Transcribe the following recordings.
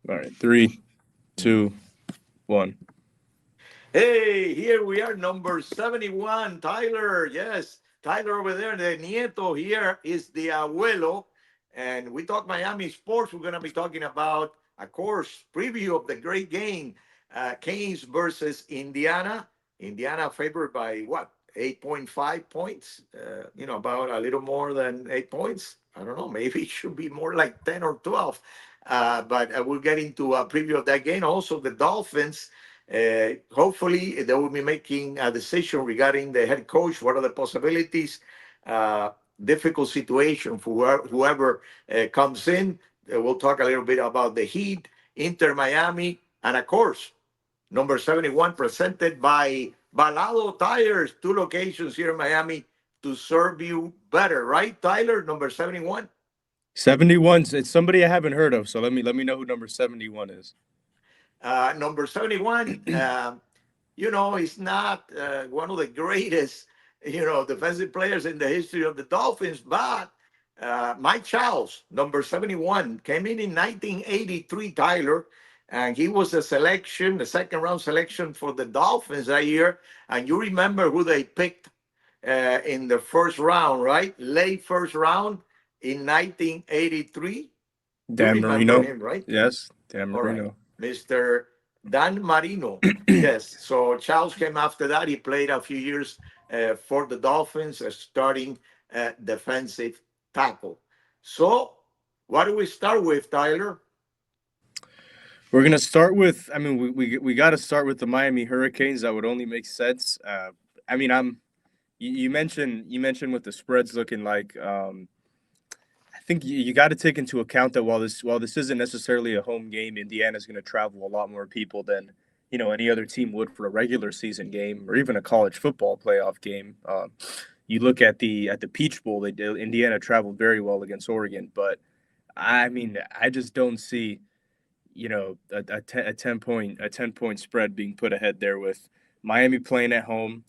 All right, three, two, one. Hey, here we are, number 71, Tyler. Yes, Tyler over there. The Nieto here is the Abuelo. And we talk Miami sports. We're going to be talking about, of course, preview of the great game, Canes versus Indiana. Indiana favored by what? 8.5 points, about a little more than 8 points. I don't know. Maybe it should be more like 10 or 12. But we'll get into a preview of that game. Also, the Dolphins. Hopefully, they will be making a decision regarding the head coach. What are the possibilities? Uh, Difficult situation for whoever comes in. We'll talk a little bit about the Heat, Inter Miami, and of course, number 71 presented by Balado Tires, two locations here in Miami to serve you better, right, Tyler? Number 71. 71. It's somebody I haven't heard of, so let me know who number 71 is. Number 71, he's not one of the greatest, defensive players in the history of the Dolphins, but Mike Charles, number 71, came in 1983, Tyler, and he was a selection, the second round selection for the Dolphins that year. And you remember who they picked in the first round, right? Late first round in 1983. You Dan remember Marino. him, right? Yes, Dan All right. Marino. Mr. Dan Marino. Yes. So Charles came after that. He played a few years for the Dolphins, starting defensive tackle. So, what do we start with, Tyler? We're gonna start with. I mean, we got to start with the Miami Hurricanes. That would only make sense. I mean, you mentioned what the spreads looking like. I think you got to take into account that while this isn't necessarily a home game, Indiana's going to travel a lot more people than any other team would for a regular season game or even a college football playoff game. You look at the Peach Bowl, Indiana traveled very well against Oregon, but I mean, I just don't see a 10 point spread being put ahead there with Miami playing at home.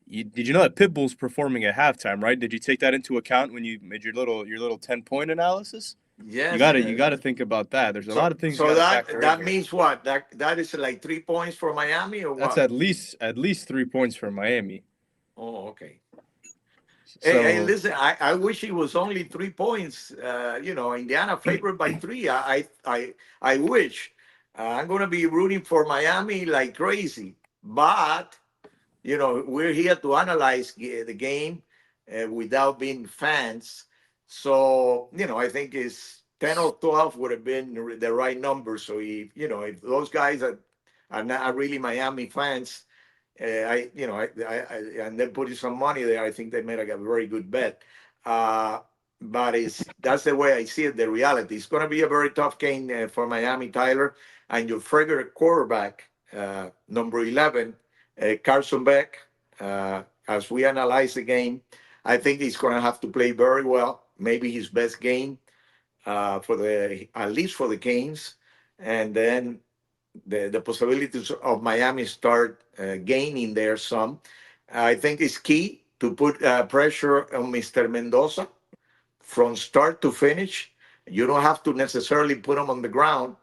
Did you know that Pitbull's performing at halftime? Right? Did you take that into account when you made your little 10 point analysis? You Yes. gotta you gotta think about that. There's a So, lot of things you so gotta that factor in that here. means what? That is like 3 points for Miami or That's what? at least 3 points for Miami. Oh, okay. Hey, So listen, I wish it was only 3 points. Indiana favored by three. I wish. I'm going to be rooting for Miami like crazy. But, we're here to analyze the game without being fans. So, I think it's 10 or 12 would have been the right number. So, if those guys are not really Miami fans, and then putting some money there. I think they made a very good bet. Uh, but that's the way I see it. The reality, it's going to be a very tough game for Miami, Tyler, and your favorite quarterback, number 11, Carson Beck. As we analyze the game, I think he's going to have to play very well. Maybe his best game for the at least for the Canes, and then the possibilities of Miami start gaining there some. I think it's key to put pressure on Mr. Mendoza from start to finish. You don't have to necessarily put him on the ground,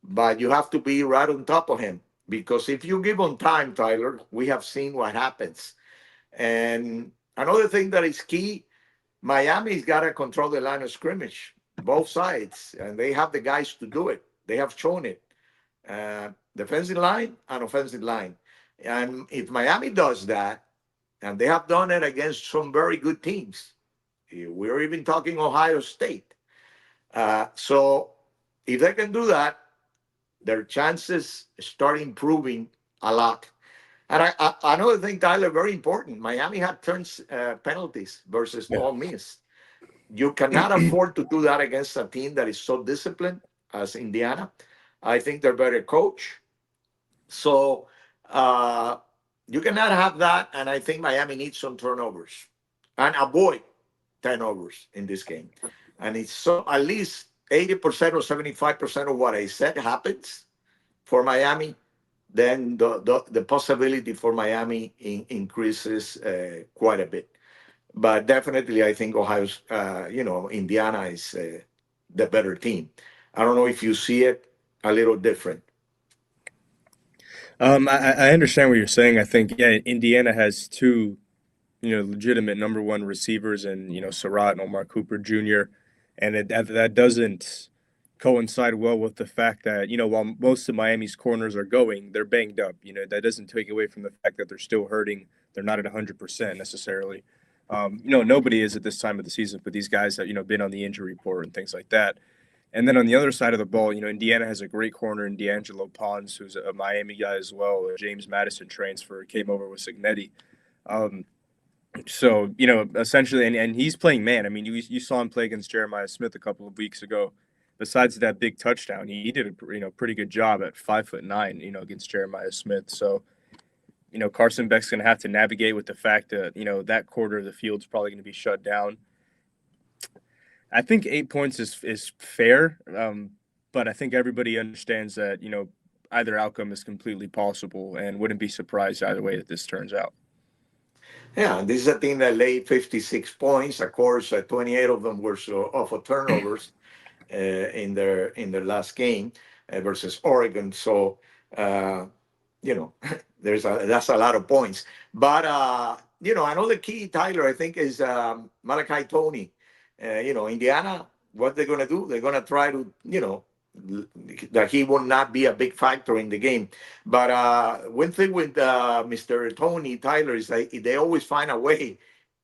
but you have to be right on top of him. Because if you give him time, Tyler, we have seen what happens. And another thing that is key, Miami's got to control the line of scrimmage, both sides, and they have the guys to do it. They have shown it, defensive line and offensive line. And if Miami does that, and they have done it against some very good teams, we're even talking Ohio State. So if they can do that, their chances start improving a lot. And another thing, Tyler, very important. Miami had turns penalties versus yeah, Ole Miss. You cannot afford to do that against a team that is so disciplined as Indiana. I think they're better coach. So uh, you cannot have that. And I think Miami needs some turnovers and avoid turnovers in this game. And it's so at least 80% or 75% of what I said happens for Miami, then the possibility for Miami increases quite a bit. But definitely, I think Indiana is the better team. I don't know if you see it a little different. I understand what you're saying. I think yeah, Indiana has two legitimate number one receivers and Surratt and Omar Cooper Jr. And that doesn't coincide well with the fact that while most of Miami's corners are going, they're banged up. That doesn't take away from the fact that they're still hurting. They're not at 100% necessarily. Nobody is at this time of the season, but these guys have been on the injury report and things like that. And then on the other side of the ball, Indiana has a great corner in D'Angelo Pons, who's a Miami guy as well. A James Madison transfer came over with Signetti. Um, so, essentially, and he's playing man. I mean, you saw him play against Jeremiah Smith a couple of weeks ago. Besides that big touchdown, he did a pretty good job at 5'9", against Jeremiah Smith. So, Carson Beck's going to have to navigate with the fact that that quarter of the field's probably going to be shut down. I think 8 points is fair, but I think everybody understands that either outcome is completely possible, and wouldn't be surprised either way that this turns out. Yeah, and this is a team that laid 56 points. Of course, 28 of them were off of turnovers in their last game versus Oregon. So uh, you know, that's a lot of points. But another key, Tyler, I think is Malachi Tony. Indiana, what they're gonna do? They're gonna try to, that he will not be a big factor in the game. But one thing with Mr. Tony Tyler is like they always find a way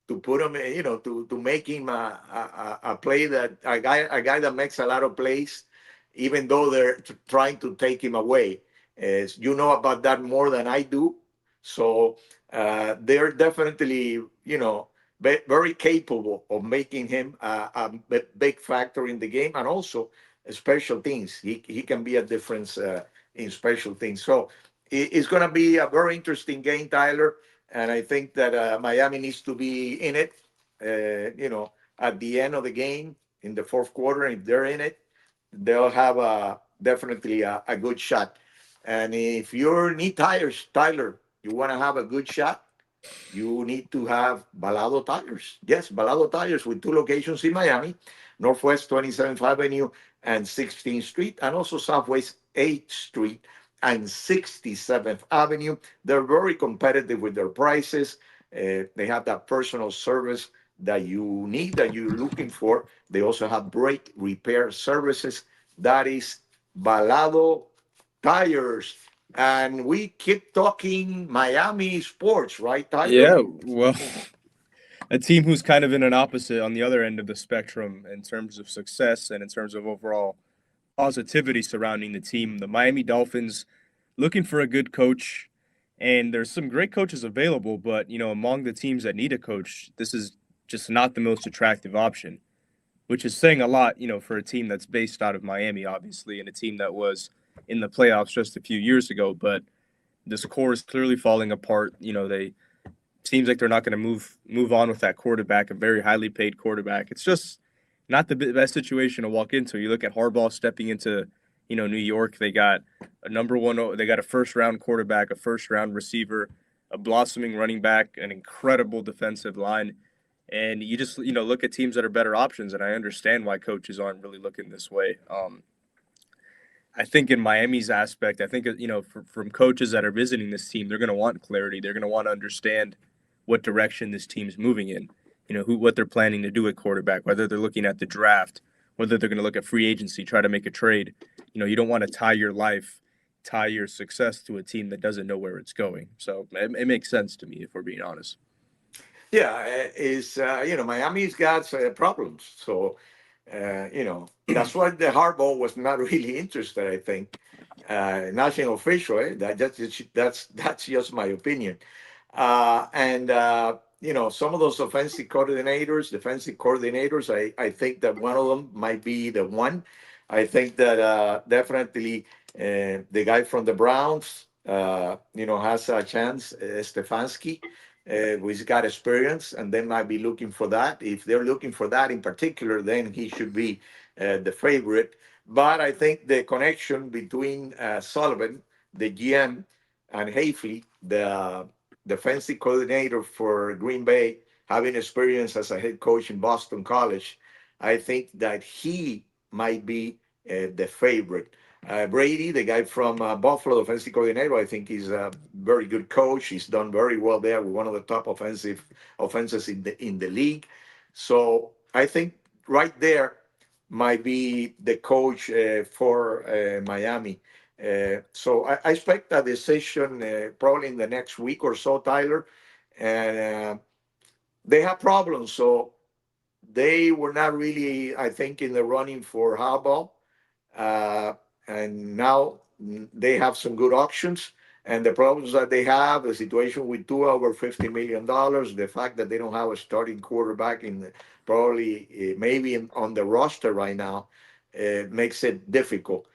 to put him, to make him a play that a guy that makes a lot of plays, even though they're trying to take him away. As you know about that more than I do, so they're definitely, very capable of making him a big factor in the game, and also special things. He can be a difference in special things. So it's going to be a very interesting game, Tyler. And I think that Miami needs to be in it, at the end of the game in the fourth quarter. If they're in it, they'll have definitely a good shot. And if you need tires, Tyler, you want to have a good shot, you need to have Balado tires. Yes, Balado tires with two locations in Miami, Northwest 27th Avenue and 16th Street, and also Southwest 8th Street and 67th Avenue. They're very competitive with their prices. They have that personal service that you need, that you're looking for. They also have brake repair services. That is Balado Tires. And we keep talking Miami sports, right, Tyler? Yeah, well, a team who's kind of in an opposite on the other end of the spectrum in terms of success and in terms of overall positivity surrounding the team. The Miami Dolphins looking for a good coach, and there's some great coaches available, but among the teams that need a coach, this is just not the most attractive option, which is saying a lot, for a team that's based out of Miami, obviously, and a team that was in the playoffs just a few years ago. But this core is clearly falling apart. They seems like they're not going to move on with that quarterback, a very highly paid quarterback. It's just not the best situation to walk into. You look at Harbaugh stepping into, New York. They got a number one. They got a first round quarterback, a first round receiver, a blossoming running back, an incredible defensive line. And you just look at teams that are better options, and I understand why coaches aren't really looking this way. I think in Miami's aspect, I think from coaches that are visiting this team, they're going to want clarity. They're going to want to understand what direction this team's moving in. What they're planning to do at quarterback, whether they're looking at the draft, whether they're going to look at free agency, try to make a trade. You don't want to tie your success to a team that doesn't know where it's going. So it makes sense to me, if we're being honest. Yeah, is Miami's got problems. So that's why the Harbaugh was not really interested. I think nothing official. That's just my opinion. And some of those defensive coordinators, I think that one of them might be the one. I think that definitely the guy from the Browns, has a chance, Stefanski, who's got experience, and they might be looking for that. If they're looking for that in particular, then he should be the favorite. But I think the connection between Sullivan, the GM, and Hafley, the defensive coordinator for Green Bay, having experience as a head coach in Boston College, I think that he might be the favorite. Brady, the guy from Buffalo, the offensive coordinator, I think he's a very good coach. He's done very well there with one of the top offenses in the league. So I think right there might be the coach for Miami. So I expect a decision probably in the next week or so, Tyler. And they have problems, so they were not really, I think, in the running for Harbaugh, uh, and now they have some good options. And the problems that they have, the situation with two over $50 million, the fact that they don't have a starting quarterback in probably maybe on the roster right now, makes it difficult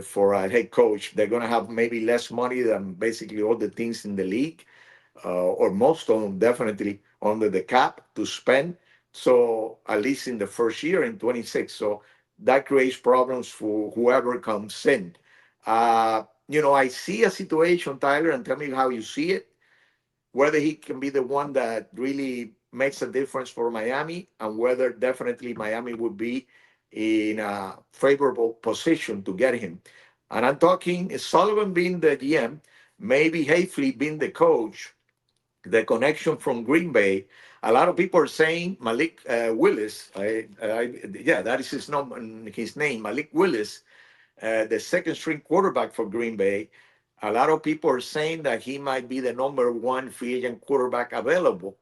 for a head coach. They're going to have maybe less money than basically all the teams in the league, or most of them definitely under the cap to spend. So at least in the first year in 26. So that creates problems for whoever comes in. I see a situation, Tyler, and tell me how you see it, whether he can be the one that really makes a difference for Miami, and whether definitely Miami would be in a favorable position to get him. And I'm talking Sullivan being the GM, maybe Hayfley being the coach, the connection from Green Bay. A lot of people are saying Malik Willis. Yeah, that is his name, Malik Willis, the second string quarterback for Green Bay. A lot of people are saying that he might be the number one free agent quarterback available.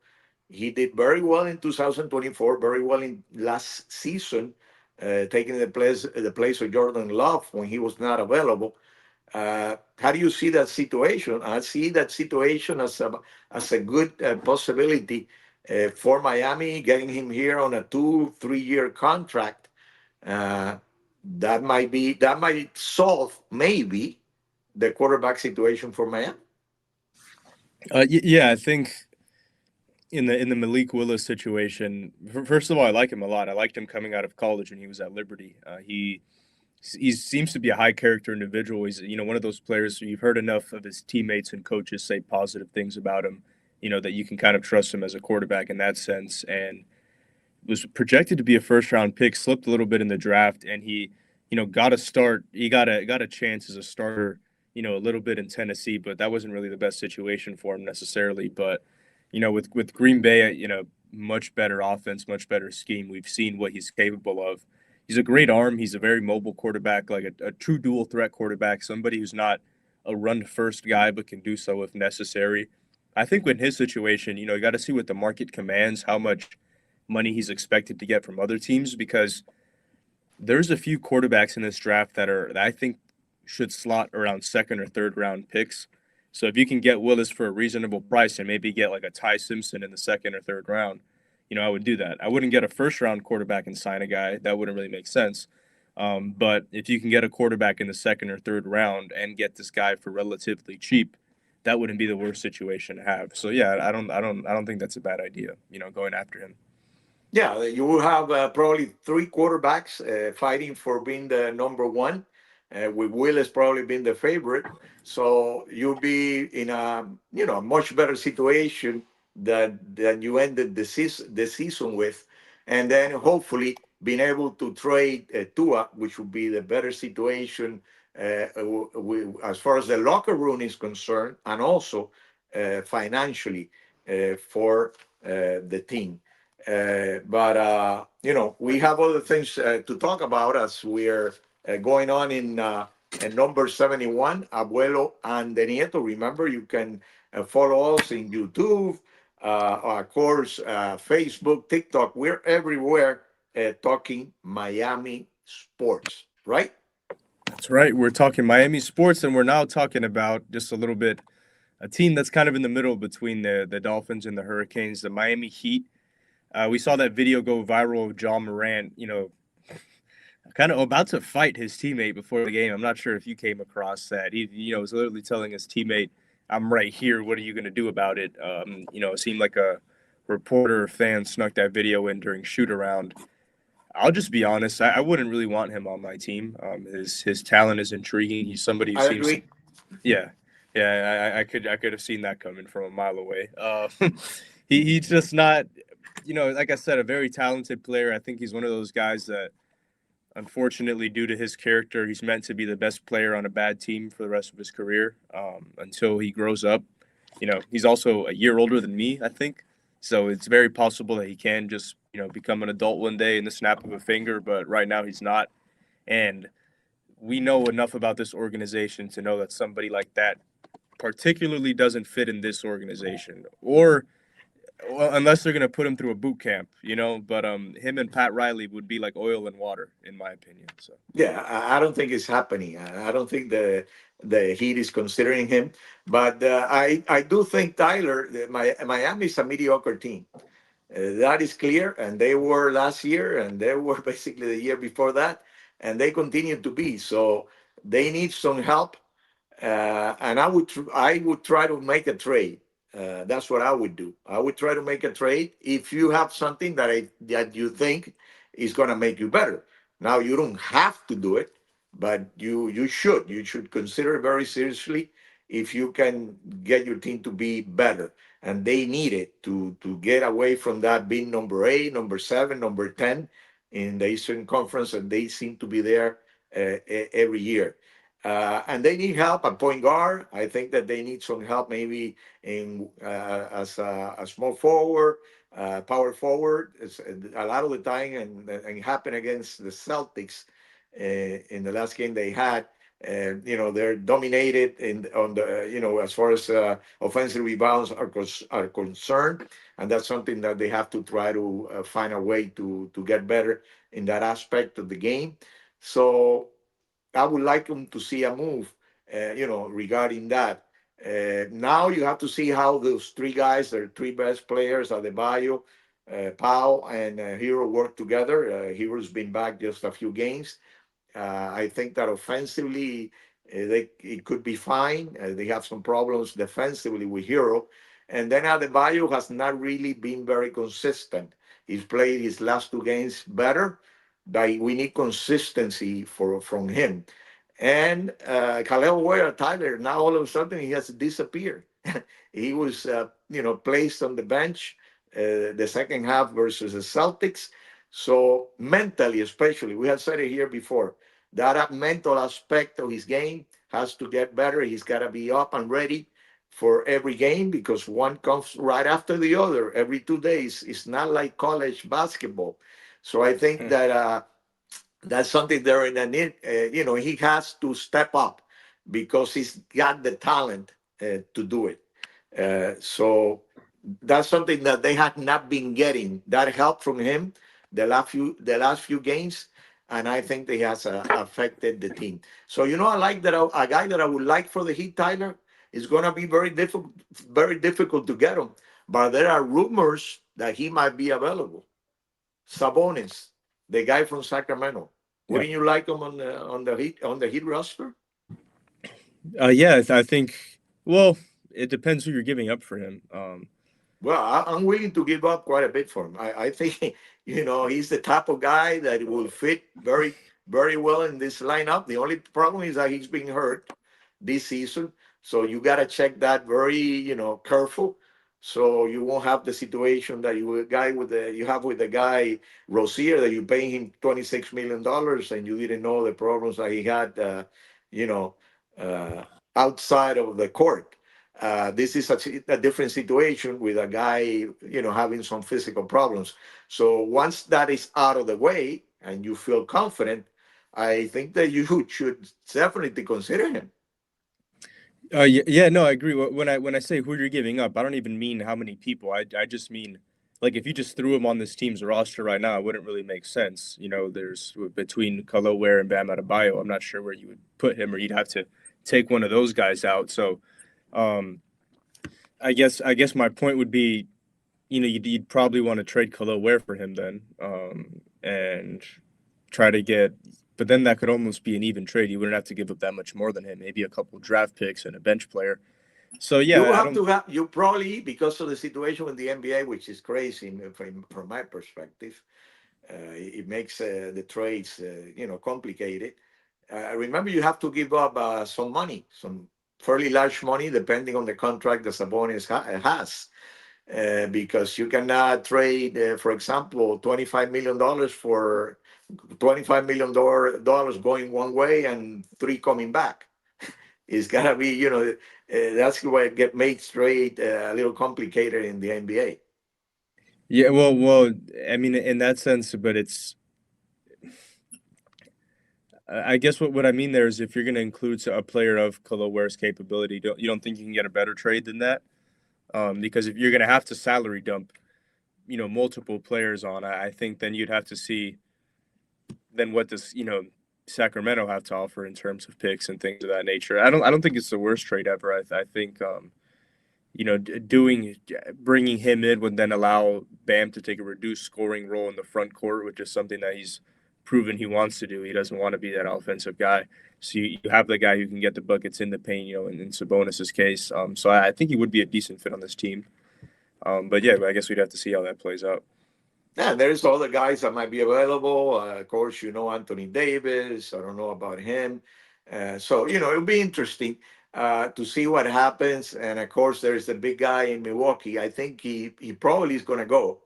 He did very well in 2024, very well in last season, taking the place of Jordan Love when he was not available. How do you see that situation? I see that situation as a good possibility for Miami, getting him here on a 2-3 year contract. Uh, that might solve maybe the quarterback situation for Miami. Yeah, I think in the Malik Willis situation, first of all, I like him a lot. I liked him coming out of college when he was at Liberty. He seems to be a high character individual. He's one of those players you've heard enough of his teammates and coaches say positive things about him, that you can kind of trust him as a quarterback in that sense. And was projected to be a first round pick, slipped a little bit in the draft, and he, got a start. He got a chance as a starter, a little bit in Tennessee, but that wasn't really the best situation for him necessarily. But with Green Bay, much better offense, much better scheme. We've seen what he's capable of. He's a great arm. He's a very mobile quarterback, like a true dual threat quarterback, somebody who's not a run first guy, but can do so if necessary. I think in his situation, you got to see what the market commands, how much money he's expected to get from other teams, because there's a few quarterbacks in this draft that I think should slot around second or third round picks. So if you can get Willis for a reasonable price and maybe get like a Ty Simpson in the second or third round, I would do that. I wouldn't get a first round quarterback and sign a guy. That wouldn't really make sense. But if you can get a quarterback in the second or third round and get this guy for relatively cheap, that wouldn't be the worst situation to have. So yeah, I don't think that's a bad idea. Going after him. Yeah, you will have probably three quarterbacks fighting for being the number one, with Willis probably being the favorite. So you'll be in a much better situation than you ended the season with, and then hopefully being able to trade Tua, which would be the better situation as far as the locker room is concerned, and also financially for the team. But we have other things to talk about as we're going on in number 71, Abuelo and the Nieto. Remember, you can follow us in YouTube, of course, Facebook, TikTok. We're everywhere talking Miami sports, right? That's right. We're talking Miami sports, and we're now talking about just a little bit a team that's kind of in the middle between the Dolphins and the Hurricanes, the Miami Heat. We saw that video go viral of John Morant, kind of about to fight his teammate before the game. I'm not sure if you came across that. He, was literally telling his teammate, "I'm right here. What are you going to do about it?" It seemed like a reporter or fan snuck that video in during shoot around. I'll just be honest. I wouldn't really want him on my team. His talent is intriguing. He's somebody who I seems to, agree. yeah, yeah. I could have seen that coming from a mile away. He's just not, like I said, a very talented player. I think he's one of those guys that unfortunately, due to his character, he's meant to be the best player on a bad team for the rest of his career until he grows up. He's also a year older than me, I think. So it's very possible that he can just, become an adult one day in the snap of a finger. But right now, he's not. And we know enough about this organization to know that somebody like that particularly doesn't fit in this organization, or well, unless they're gonna put him through a boot camp. But him and Pat Riley would be like oil and water, in my opinion. So Yeah, I don't think it's happening. I don't think the Heat is considering him, but I do think Tyler, Miami is a mediocre team. That is clear, and they were last year, and they were basically the year before that, and they continue to be. So they need some help, and I would try to make a trade. That's what I would do. I would try to make a trade if you have something that you think is going to make you better. Now you don't have to do it, but you should consider very seriously if you can get your team to be better, and they need it to get away from that being number 8, number 7, number 10 in the Eastern Conference, and they seem to be there every year. And they need help at point guard. I think that they need some help maybe in as a small forward, power forward. It's a lot of the time, and it happened against the Celtics in the last game they had. They're dominated on the as far as offensive rebounds are concerned, and that's something that they have to try to find a way to get better in that aspect of the game. So I would like them to see a move, regarding that. Now you have to see how those three guys, their three best players, Adebayo, Pau, and Hero work together. Hero's been back just a few games. I think that offensively, it could be fine. They have some problems defensively with Hero. And then Adebayo has not really been very consistent. He's played his last two games better, but we need consistency from him. And Khalil Ware, Tyler, now all of a sudden he has disappeared. He was, placed on the bench the second half versus the Celtics. So mentally, especially, we have said it here before, that mental aspect of his game has to get better. He's got to be up and ready for every game because one comes right after the other every 2 days. It's not like college basketball. So I think that that's something they're in a need. He has to step up because he's got the talent to do it. So that's something that they had not been getting that help from him the last few games, and I think they has affected the team. So I like that a guy that I would like for the Heat, Tyler, is going to be very difficult to get him, but there are rumors that he might be available. Sabonis, the guy from Sacramento. yeah, Wouldn't you like him on the Heat roster? yeah, I think. Well, it depends who you're giving up for him. Well, I'm willing to give up quite a bit for him. I think he's the type of guy that will fit very very well in this lineup. The only problem is that he's been hurt this season, so you got to check that very careful, so you won't have the situation that you have with the guy Rozier, that you paying him $26 million and you didn't know the problems that he had, you know, uh, outside of the court. This is a different situation with a guy, having some physical problems. So once that is out of the way and you feel confident, I think that you should definitely consider him. Yeah, no, I agree. When I say who you're giving up, I don't even mean how many people. I just mean like if you just threw him on this team's roster right now, it wouldn't really make sense. There's between Kalo Ware and Bam Adebayo, I'm not sure where you would put him, or you'd have to take one of those guys out. So, um, I guess my point would be, you'd probably want to trade Kalo Ware for him then, and try to get. But then that could almost be an even trade. You wouldn't have to give up that much more than him. Maybe a couple draft picks and a bench player. So You yeah, I have don't. to have you probably, because of the situation in the NBA, which is crazy from my perspective. It makes the trades, complicated. Remember, you have to give up some money, some fairly large money, depending on the contract the Sabonis has, because you cannot trade, for example, $25 million for $25 million going one way and three coming back. It's gotta be, that's why it get made straight a little complicated in the NBA. Yeah, well, I mean, in that sense, but it's I guess what I mean there is if you're going to include a player of Kaloware's capability, you don't think you can get a better trade than that? Because if you're going to have to salary dump, multiple players on, I think then you'd have to see then what does Sacramento have to offer in terms of picks and things of that nature. I don't think it's the worst trade ever. I think doing bringing him in would then allow Bam to take a reduced scoring role in the front court, which is something that he's proven he wants to do. He doesn't want to be that offensive guy. So you have the guy who can get the buckets in the paint, in Sabonis's case. So I think he would be a decent fit on this team. But yeah, I guess we'd have to see how that plays out. Yeah, there's other guys that might be available. Of course, Anthony Davis. I don't know about him. So, it'll be interesting to see what happens. And of course, there's the big guy in Milwaukee. I think he probably is going to go.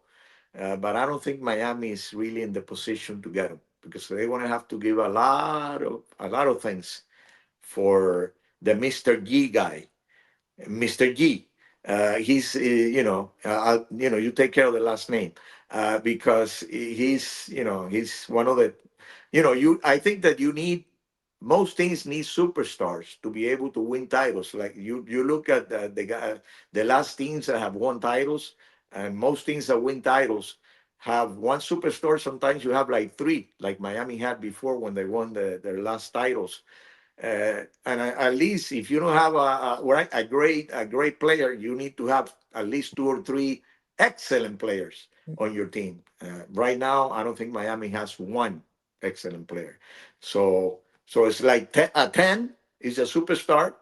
But I don't think Miami is really in the position to get him because they're going to have to give a lot of things for the Mr. G guy. Mr. G. You take care of the last name because he's one of the, I think that most things need superstars to be able to win titles. Like you look at the last teams that have won titles, and most teams that win titles have one superstar. Sometimes you have like three, like Miami had before when they won their last titles. And at least if you don't have a great player, you need to have at least two or three excellent players on your team. Right now, I don't think Miami has one excellent player. So it's like a 10 is a superstar,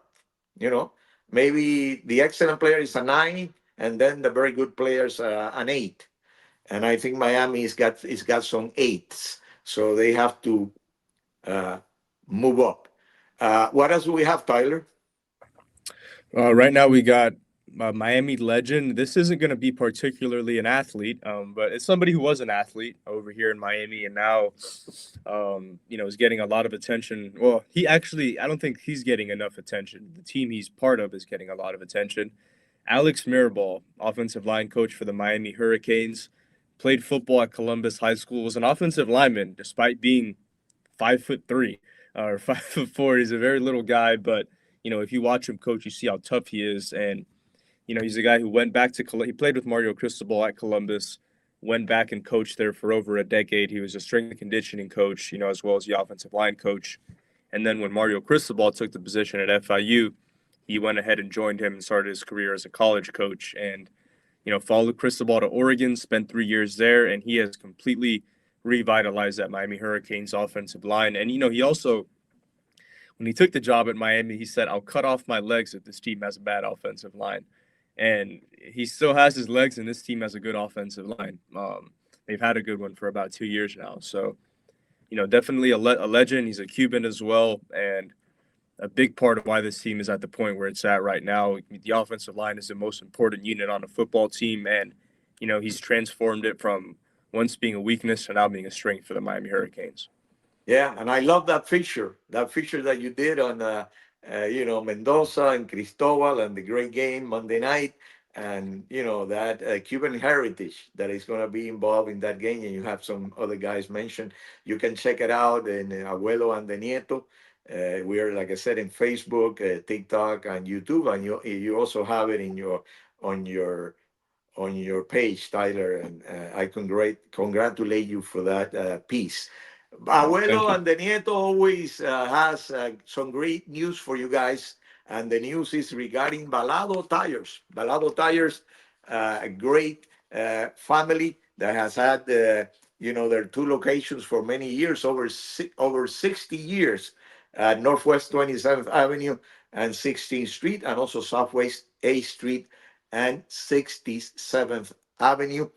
you know. Maybe the excellent player is a 9, and then the very good players an 8. And I think Miami's got some 8s, so they have to uh, move up. What else do we have, Tyler? Right now, we got Miami legend. This isn't going to be particularly an athlete, but it's somebody who was an athlete over here in Miami and now, is getting a lot of attention. Well, I don't think he's getting enough attention. The team he's part of is getting a lot of attention. Alex Mirbal, offensive line coach for the Miami Hurricanes, played football at Columbus High School, was an offensive lineman despite being 5'3" or 5'4". He's a very little guy, but if you watch him coach, you see how tough he is. And he's a guy who went back to he played with Mario Cristobal at Columbus, went back and coached there for over a decade. He was a strength and conditioning coach, as well as the offensive line coach. And then when Mario Cristobal took the position at FIU, he went ahead and joined him and started his career as a college coach. And followed Cristobal to Oregon, spent 3 years there, and he has completely revitalized that Miami Hurricanes offensive line. And he also, when he took the job at Miami, he said, "I'll cut off my legs if this team has a bad offensive line." And he still has his legs, and this team has a good offensive line. They've had a good one for about 2 years now. So, definitely a legend. He's a Cuban as well, and a big part of why this team is at the point where it's at right now. The offensive line is the most important unit on a football team, and he's transformed it from once being a weakness to now being a strength for the Miami Hurricanes. Yeah, and I love that feature that you did on, Mendoza and Cristobal and the great game Monday night, and that Cuban heritage that is going to be involved in that game. And you have some other guys mentioned. You can check it out in Abuelo and the Nieto. We are, like I said, in Facebook, TikTok, and YouTube, and you also have it on your on your page, Tyler, and I congratulate you for that piece. Thank Abuelo you. and the Nieto always has some great news for you guys, and the news is regarding Balado Tires. Balado Tires, a great family that has had their two locations for many years, over 60 years, at Northwest 27th Avenue and 16th Street, and also Southwest 8th Street and 67th Avenue.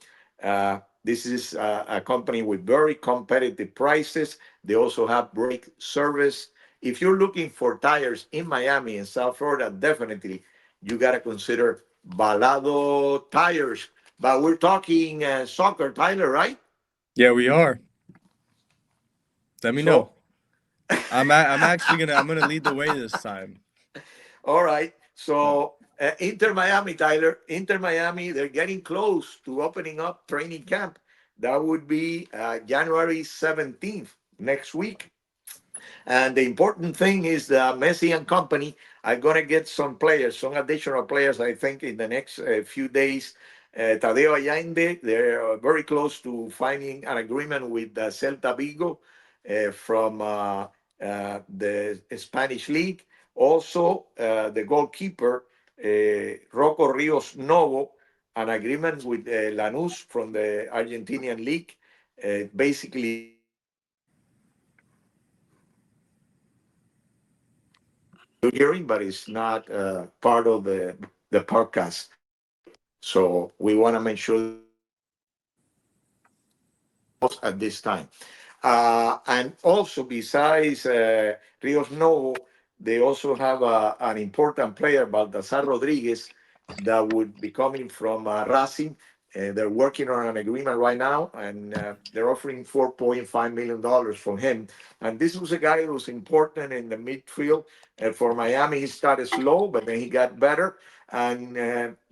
This is a company with very competitive prices. They also have brake service. If you're looking for tires in Miami and South Florida, definitely you got to consider Balado Tires. But we're talking soccer, Tyler, right? Yeah, we are. Let me know. So, I'm actually I'm gonna lead the way this time. all right. Uh, So, Inter Miami, Tyler, Inter Miami, they're getting close to opening up training camp. That would be January 17th, next week. And the important thing is that Messi and company are going to get some players, some additional players, I think, in the next few days. Tadeo Allende, they're very close to finding an agreement with Celta Vigo from the Spanish League. Also, the goalkeeper, Rocco Rios Novo, an agreement with Lanús from the Argentinian League. Basically, you're hearing, but it's not part of the podcast. So we want to make sure that at this time. And also, besides Rios Novo, they also have an important player, Baltasar Rodriguez, that would be coming from Racing. They're working on an agreement right now, and they're offering $4.5 million for him. And this was a guy who was important in the midfield. For Miami, he started slow, but then he got better. And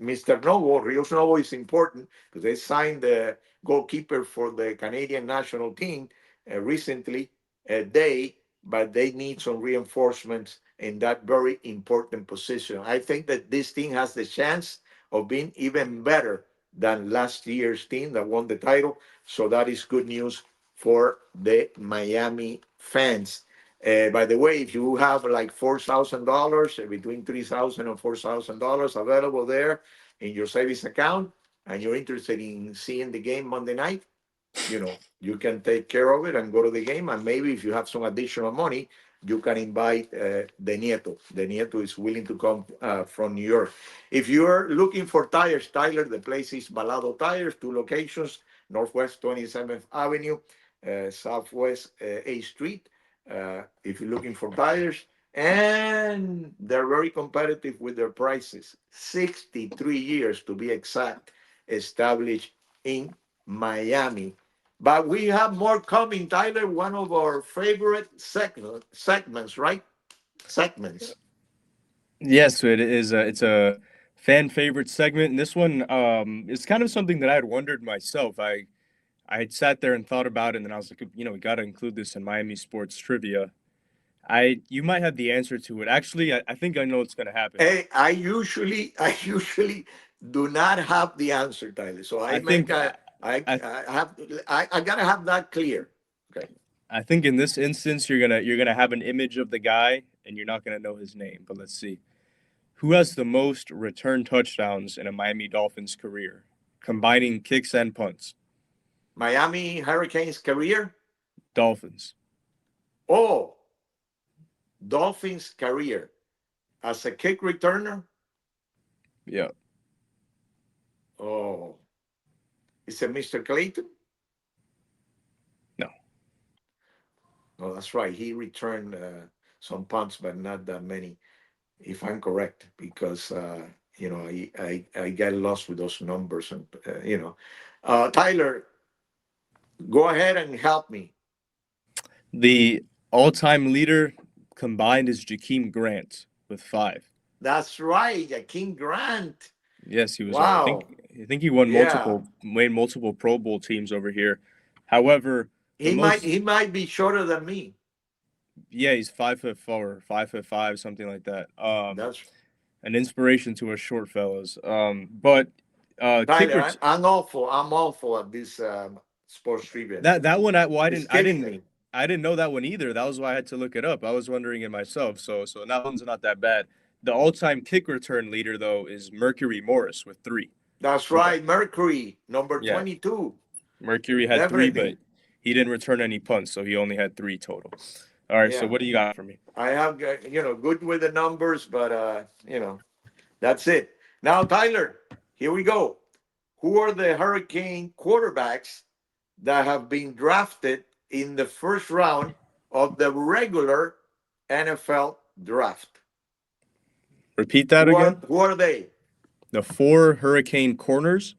Mr. Novo, Rios Novo, is important because they signed the goalkeeper for the Canadian national team recently, but they need some reinforcements in that very important position. I think that this team has the chance of being even better than last year's team that won the title. So that is good news for the Miami fans. By the way, if you have like $4,000, between $3,000 and $4,000 available there in your savings account, and you're interested in seeing the game Monday night, you can take care of it and go to the game. And maybe if you have some additional money, you can invite the Nieto. The Nieto is willing to come from New York. If you're looking for tires, Tyler, the place is Balado Tires, two locations, Northwest 27th Avenue, Southwest A Street. If you're looking for tires, and they're very competitive with their prices. 63 years to be exact, established in Miami. But we have more coming, Tyler. One of our favorite segments, right? Segments. yes, it is. It's a fan favorite segment, and this one is kind of something that I had wondered myself. I had sat there and thought about it, and then I was like, we got to include this in Miami sports trivia. You might have the answer to it. Actually, I think I know what's going to happen. Hey, I usually do not have the answer, Tyler. So I I make think a, I I gotta have that clear. Okay. I think in this instance you're gonna have an image of the guy, and you're not gonna know his name. But let's see. Who has the most return touchdowns in a Miami Dolphins career, combining kicks and punts? Miami Hurricanes career. Dolphins. Oh, Dolphins career as a kick returner. Yeah. Oh, is it Mr. Clayton? No. No, that's right. He returned some punts, but not that many, if I'm correct, because I get lost with those numbers, and Tyler, go ahead and help me. The all-time leader combined is Jakeem Grant with 5. That's right, King Grant. Yes, he was. Wow. I think he won Yeah, multiple Pro Bowl teams over here. However, the he might most he might be shorter than me. yeah, he's 5'4", 5'5", something like that. That's An inspiration to us short fellows. But Tyler. kicker I'm awful at this sports trivia. that one I It's killing me. I didn't know that one either. That was why I had to look it up. I was wondering it myself. So that one's not that bad. The all-time kick return leader though is Mercury Morris with 3. That's He got right, Mercury, number yeah. 22. Mercury had 3, but Definitely. he didn't return any punts, so he only had 3 total. All right. So Yeah. what do you got for me? I have, good with the numbers, but, that's it. Now, Tyler, here we go. Who are the Hurricane quarterbacks that have been drafted in the first round of the regular NFL draft? Repeat that Who are again. who are they? The 4 Hurricane corners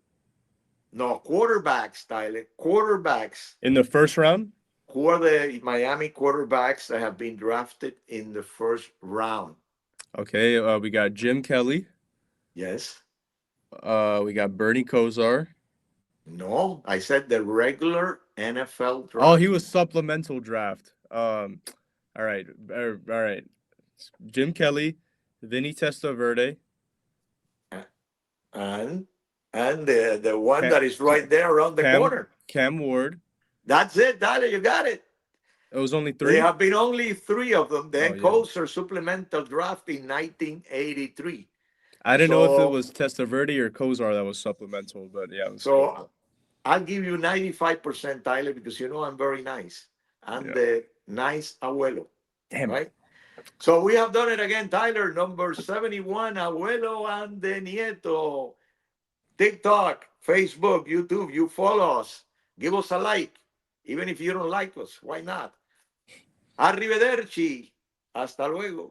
No, quarterbacks, Tyler. Quarterbacks. in the first round. Who are the Miami quarterbacks that have been drafted in the first round? Okay, we got Jim Kelly. Yes. We got Bernie Kosar. No, I said the regular NFL Oh, he draft. was supplemental draft. All right, all right. Jim Kelly, Vinny Testaverde, And the one Cam, that is right there around the Cam, corner. Cam Ward. That's it, Dale, you got it. It was only There three. have been only three of them. Oh Then yeah. Coaster supplemental draft in 1983. I didn't know if it So was Testaverde or Kosar that was supplemental, but yeah, it was cool. so I'll give you 95%, Tyler, because you know I'm very nice. I'm Yeah. the nice abuelo, Damn it. right? So we have done it again, Tyler. Number 71, abuelo and the nieto. TikTok, Facebook, YouTube, you follow us. Give us a like. Even if you don't like us, why not? Arrivederci. Hasta luego.